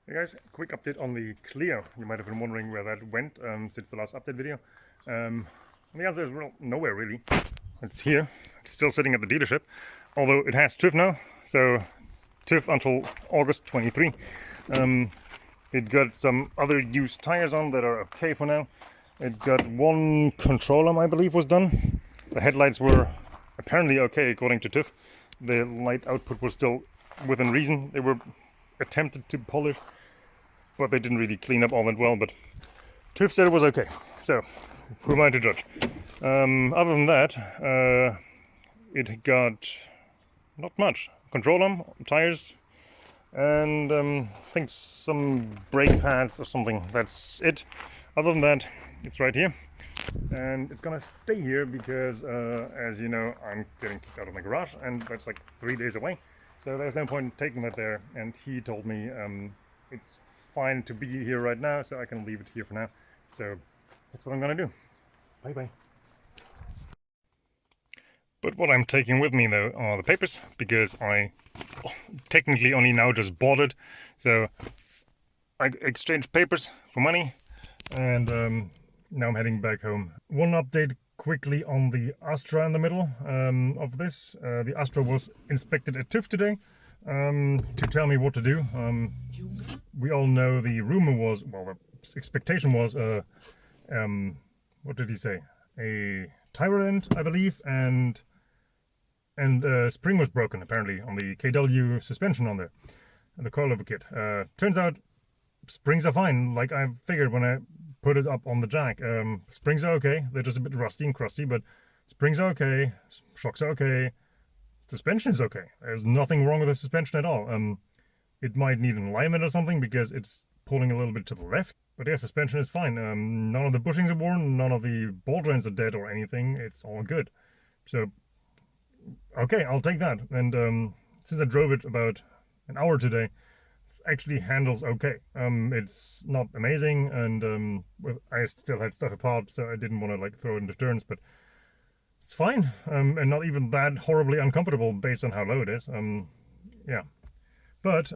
Hey guys, quick update on the Clio. You might have been wondering where that went since the last update video. And the answer is, well, nowhere really. It's here. It's still sitting at the dealership, although it has TÜV now, so TÜV until August 23. It got some other used tires on that are okay for now. It got one control arm, I believe, was done. The headlights were apparently okay according to TÜV. The light output was still within reason. They were attempted to polish, but they didn't really clean up all that well. But TÜV said it was okay, so who am I to judge? Other than that, it got not much. Control arm, tires, and I think some brake pads or something. That's it. Other than that, it's right here, and it's gonna stay here because, as you know, I'm getting kicked out of my garage, and that's like 3 days away. So there's no point in taking that there. And he told me it's fine to be here right now, so I can leave it here for now. So that's what I'm gonna do. Bye bye. But what I'm taking with me though are the papers, because I technically only now just bought it. So I exchanged papers for money, and now I'm heading back home. One update quickly on the Astra in the middle of this. The Astra was inspected at TÜV today to tell me what to do. We all know the rumor was, well, the expectation was, what did he say? A tire end, I believe, and spring was broken apparently on the KW suspension on there, and the coilover kit. Turns out springs are fine, like I figured when I put it up on the jack. Springs are okay. They're just a bit rusty and crusty, but springs are okay. Shocks are okay. Suspension is okay. There's nothing wrong with the suspension at all. It might need an alignment or something because it's pulling a little bit to the left. But yeah, suspension is fine. None of the bushings are worn. None of the ball joints are dead or anything. It's all good. So, okay, I'll take that. And since I drove it about an hour today, actually handles okay. It's not amazing, and I still had stuff apart, so I didn't want to like throw it into turns, but it's fine, and not even that horribly uncomfortable based on how low it is. Yeah, but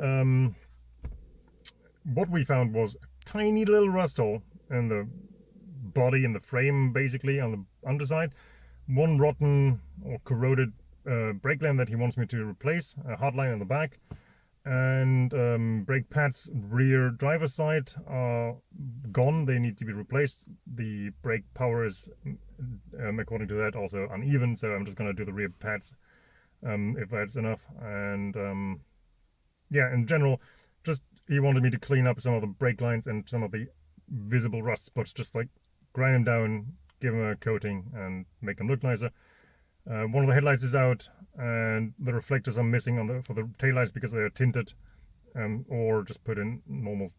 what we found was a tiny little rust hole in the body and the frame, basically on the underside. One rotten or corroded brake line that he wants me to replace, a hard line in the back, and brake pads rear driver's side are gone. They need to be replaced. The brake power is according to that also uneven, so I'm just gonna do the rear pads if that's enough. And yeah, in general, just he wanted me to clean up some of the brake lines and some of the visible rust spots, just like grind them down, give them a coating, and make them look nicer. One of the headlights is out, and the reflectors are missing for the taillights because they are tinted, or just put in normal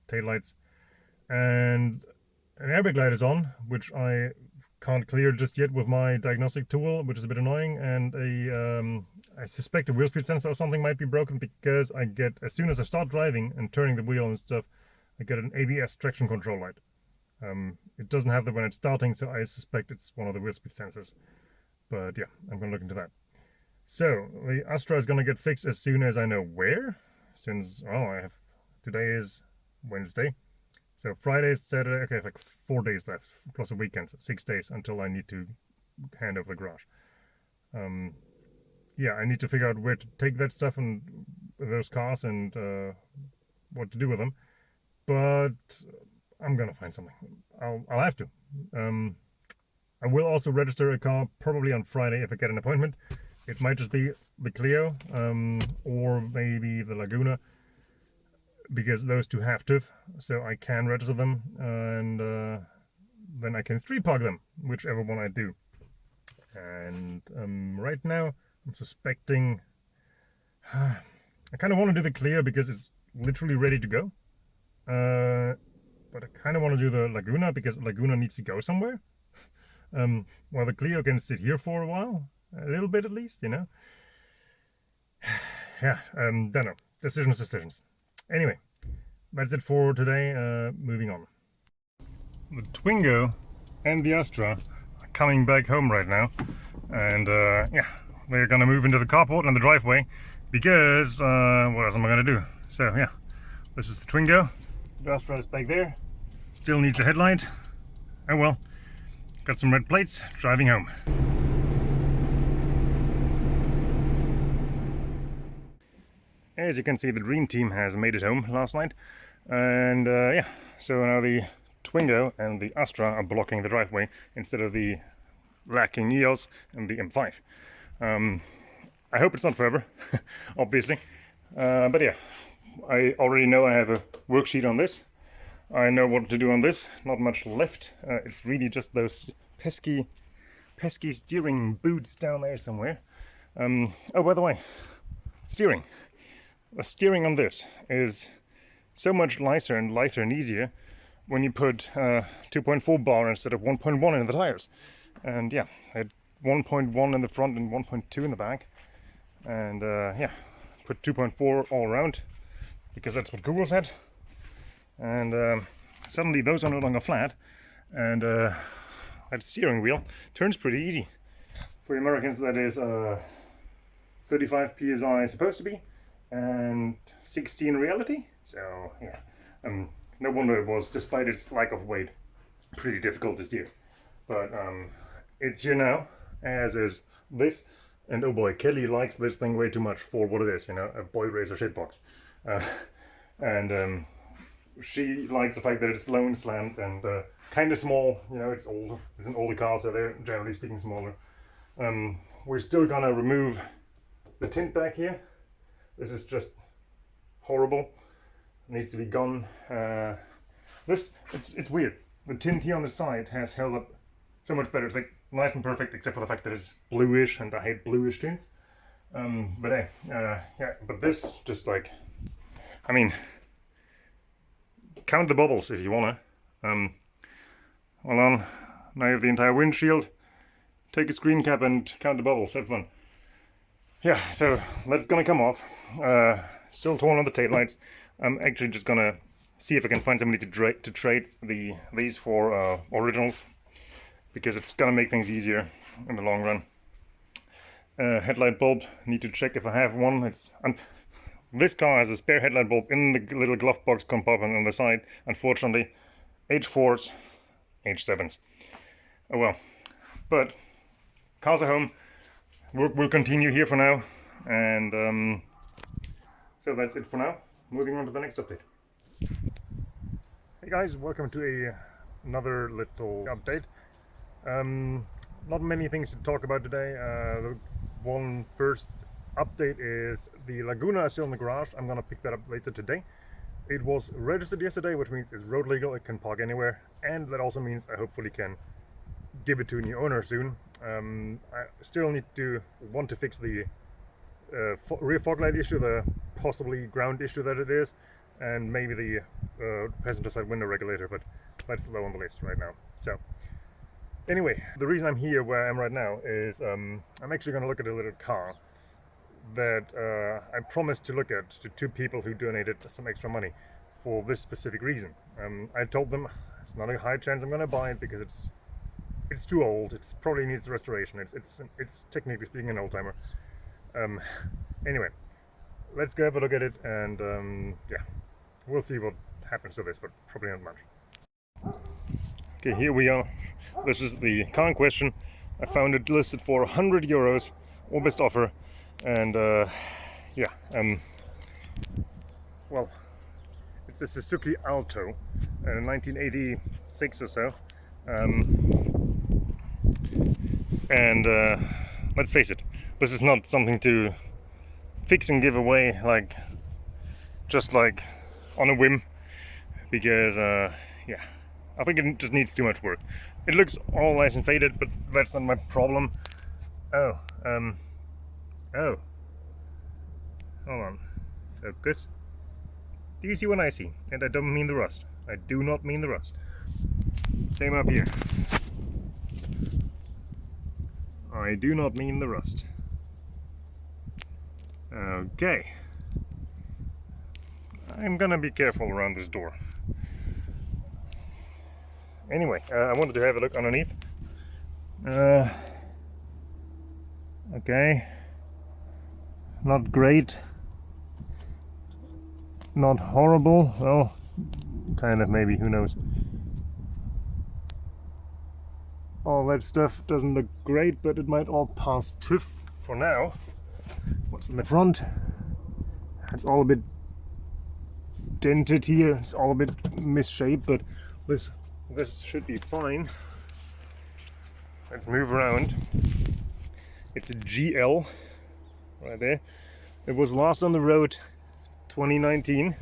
taillights. And an airbag light is on, which I can't clear just yet with my diagnostic tool, which is a bit annoying. And I suspect a wheel speed sensor or something might be broken, because I get, as soon as I start driving and turning the wheel and stuff, I get an ABS traction control light. It doesn't have that when it's starting, so I suspect it's one of the wheel speed sensors. But yeah, I'm gonna look into that. So the Astra is gonna get fixed as soon as I know where, since, oh, today is Wednesday, so Friday, Saturday, okay, like 4 days left, plus a weekend, so 6 days until I need to hand over the garage. Yeah, I need to figure out where to take that stuff and those cars, and what to do with them. But I'm gonna find something. I'll have to. I will also register a car probably on Friday if I get an appointment. It might just be the Clio, or maybe the Laguna, because those two have TÜV, so I can register them, and then I can street park them, whichever one I do. And right now I'm suspecting I kind of want to do the Clio because it's literally ready to go, but I kind of want to do the Laguna because Laguna needs to go somewhere. Well, the Clio can sit here for a while, a little bit at least, you know. Yeah, don't know. Decisions. Anyway, that's it for today. Moving on. The Twingo and the Astra are coming back home right now, and yeah, they're gonna move into the carport and the driveway because what else am I gonna do? So yeah, This is the Twingo. The Astra is back there. Still needs a headlight. Oh well. Got some red plates. Driving home. As you can see, the Dream Team has made it home last night. And yeah, so now the Twingo and the Astra are blocking the driveway instead of the lacking EOS and the M5. I hope it's not forever, obviously. But yeah, I already know I have a worksheet on this. I know what to do on this. Not much left. It's really just those pesky steering boots down there somewhere. Oh, by the way, steering. The steering on this is so much lighter and easier when you put 2.4 bar instead of 1.1 in the tires. And yeah, I had 1.1 in the front and 1.2 in the back. And yeah, put 2.4 all around because that's what Google said. And suddenly those are no longer flat. And that steering wheel turns pretty easy. For the Americans, that is 35 psi supposed to be, and 60 in reality. So yeah, no wonder it was, despite its lack of weight, pretty difficult to steer. But it's here now, as is this. And oh boy, Kelly likes this thing way too much for what it is, you know, a boy racer shitbox. And she likes the fact that it's low and slant and kind of small. You know, it's older. It's an older car, so they're generally speaking smaller. We're still gonna remove the tint back here. This is just horrible. It needs to be gone. It's weird. The tint here on the side has held up so much better. It's like nice and perfect, except for the fact that it's bluish, and I hate bluish tints. But hey, yeah. But this just like, I mean, count the bubbles if you wanna. Hold on. Now you have the entire windshield. Take a screen cap and count the bubbles. Have fun. Yeah, so that's gonna come off. Still torn on the taillights. I'm actually just gonna see if I can find somebody to trade these for originals, because it's gonna make things easier in the long run. Headlight bulb, need to check if I have one. This car has a spare headlight bulb in the little glove box compartment on the side. Unfortunately, H4s, H7s. Oh well. But cars are home. We'll continue here for now, and so that's it for now. Moving on to the next update. Hey guys, welcome to another little update. Not many things to talk about today. The one first update is the Laguna is still in the garage. I'm gonna pick that up later today. It was registered yesterday, which means it's road legal. It can park anywhere, and that also means I hopefully can give it to a new owner soon. I still want to fix the rear fog light issue, the possibly ground issue that it is, and maybe the passenger side window regulator, but that's low on the list right now. So anyway, the reason I'm here where I am right now is I'm actually going to look at a little car that I promised to look at to two people who donated some extra money for this specific reason. I told them it's not a high chance I'm going to buy it because it's too old. It probably needs restoration. It's technically speaking an old timer. Anyway, let's go have a look at it, and yeah, we'll see what happens to this, but probably not much. Okay, here we are. This is the car in question. I found it listed for 100 euros, or best offer, and yeah, well, it's a Suzuki Alto, 1986 or so. And let's face it, this is not something to fix and give away just like on a whim, because yeah, I think it just needs too much work. It looks all nice and faded, but that's not my problem. Oh, hold on, focus. Do you see what I see? And I don't mean the rust. I do not mean the rust. Same up here. I do not mean the rust. Okay. I'm gonna be careful around this door. Anyway, I wanted to have a look underneath. Okay. Not great. not horrible. Well, kind of, maybe, who knows. All that stuff doesn't look great, but it might all pass TÜV for now. What's in the front? It's all a bit dented here. It's all a bit misshaped, but this should be fine. Let's move around. It's a GL right there. It was last on the road 2019.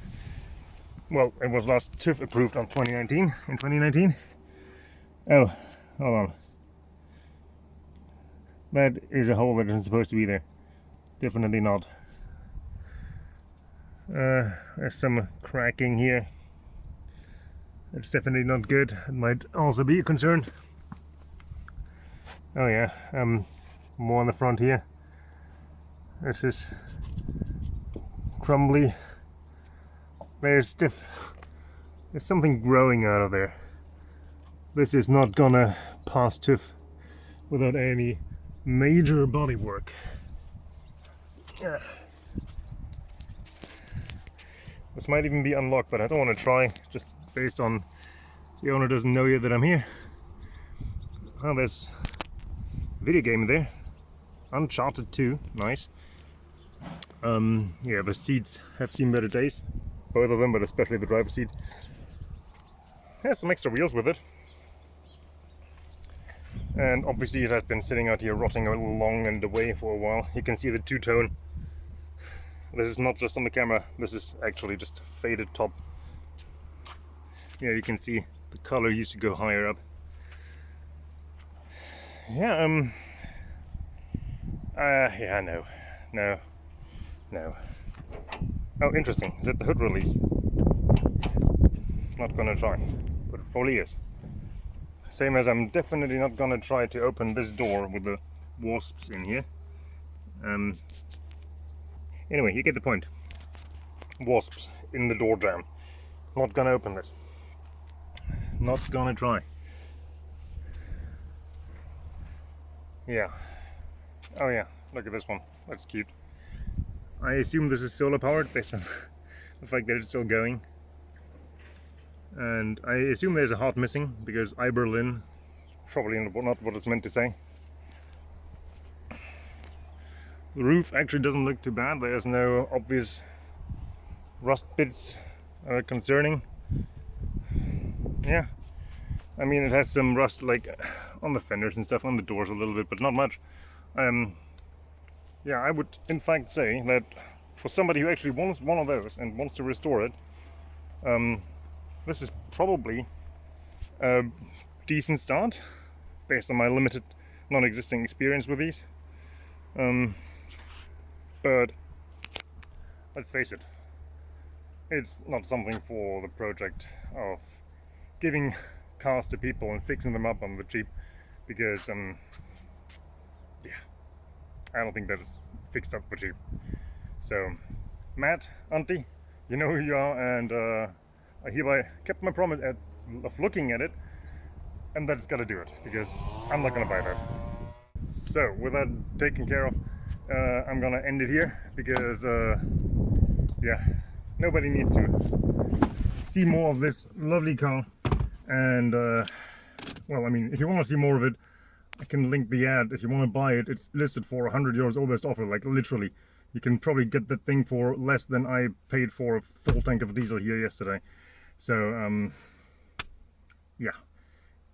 Well, it was last TÜV approved on 2019. In 2019. Oh, hold on. That is a hole that isn't supposed to be there. Definitely not. There's some cracking here. It's definitely not good. It might also be a concern. Oh yeah, more on the front here. This is crumbly. There's something growing out of there. This is not gonna pass TÜV without any major body work. This might even be unlocked, but I don't want to try, just based on the owner doesn't know yet that I'm here. Oh, there's a video game there. Uncharted 2, nice. Yeah, the seats have seen better days. Both of them, but especially the driver's seat. Has some extra wheels with it. And obviously it has been sitting out here rotting along and away for a while. You can see the two-tone. This is not just on the camera, this is actually just a faded top. Yeah, you can see the color used to go higher up. Yeah, yeah, no. Oh, interesting, is it the hood release? Not gonna try, but it probably is. Same as I'm definitely not gonna try to open this door with the wasps in here. Anyway, you get the point. Wasps in the door jamb. Not gonna open this. Not gonna try. Yeah. Oh yeah, look at this one. That's cute. I assume this is solar powered based on the fact that it's still going. And I assume there's a heart missing because I Berlin is probably not what it's meant to say. The roof actually doesn't look too bad. There's no obvious rust bits concerning. Yeah, I mean it has some rust like on the fenders and stuff, on the doors a little bit, but not much. Yeah, I would in fact say that for somebody who actually wants one of those and wants to restore it, this is probably a decent start based on my limited, non-existing experience with these. But let's face it, it's not something for the project of giving cars to people and fixing them up on the cheap, because yeah, I don't think that is fixed up for cheap. So Matt, Auntie, you know who you are, and I hereby kept my promise of looking at it, and that's gotta do it, because I'm not gonna buy that. So with that taken care of, I'm gonna end it here, because yeah, nobody needs to see more of this lovely car. And well, I mean, if you want to see more of it, I can link the ad. If you want to buy it, it's listed for 100 euros all best offer, like literally. You can probably get that thing for less than I paid for a full tank of diesel here yesterday. So yeah,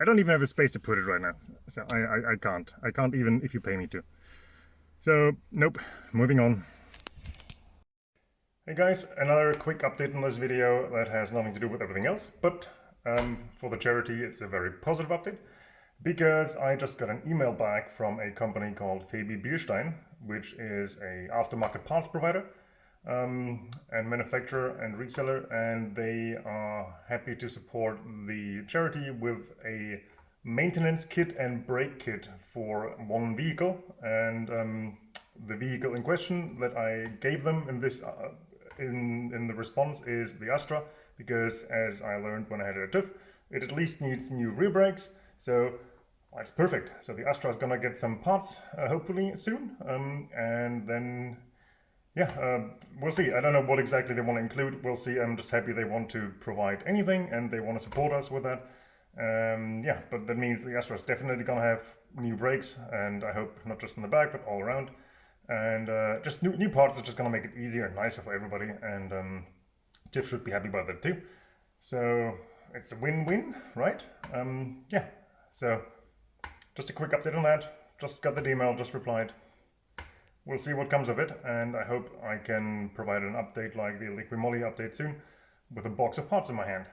I don't even have a space to put it right now, so I can't even if you pay me to. So nope, moving on. Hey guys, another quick update on this video that has nothing to do with everything else, but for the charity it's a very positive update, because I just got an email back from a company called Febi Bierstein, which is a aftermarket parts provider and manufacturer and reseller, and they are happy to support the charity with a maintenance kit and brake kit for one vehicle. And the vehicle in question that I gave them in this in the response is the Astra, because as I learned when I had it at TÜV, it at least needs new rear brakes. So it's perfect. So the Astra is gonna get some parts hopefully soon, and then yeah, we'll see. I don't know what exactly they want to include. We'll see. I'm just happy they want to provide anything and they want to support us with that. Yeah, but that means the Astra is definitely gonna have new brakes, and I hope not just in the back but all around. And just new parts are just gonna make it easier and nicer for everybody. And Tiff should be happy about that too. So it's a win-win, right? Yeah. So just a quick update on that. Just got that email, just replied. We'll see what comes of it, and I hope I can provide an update like the Liqui Moly update soon with a box of parts in my hand.